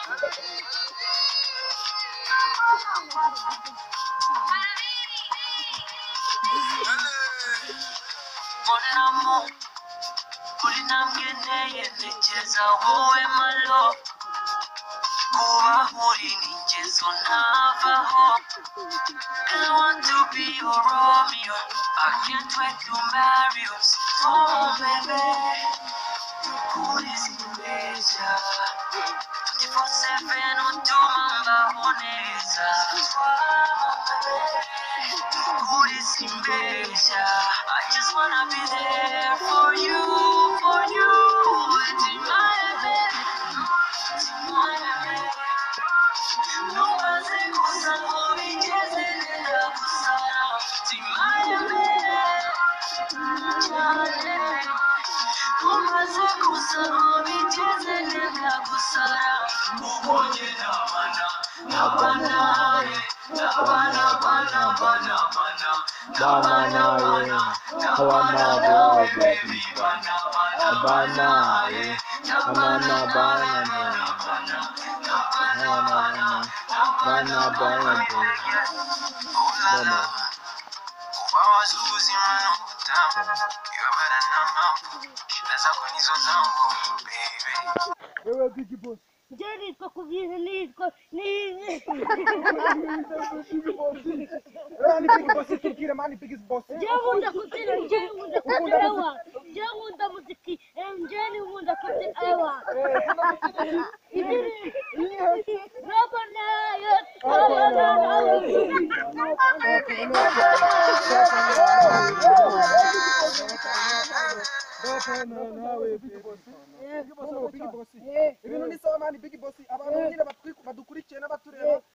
I want to be your Romeo. I can't wait to marry us. Oh, baby. Who is in nature? 24/7 on Tumamba Honesa. Who is in nature? I just wanna be there for you, for you. It's in my head, it's in my head. No one's a cosa, no me just in the cosa. It's in my head, Umaze kusaruri cheze nenda kusara ubonye nabana nabana nabana bana bana bana nabana bana nabana baby bana bana bana nabana bana bana nabana bana bana was losing my own time. You better not know. That's how when he's on down, baby. You're a biggie boss. Jerry, Cocuvisionista, Rani big boss, Turkey, mani biggest boss. Jamunda Kutina, Jamunda Kutinawa, Jamunda Mutiki, and Jenny Munda Kutinawa. Ibintu ni sawa mani big boss abantu nyine badukurikiye n'abatureba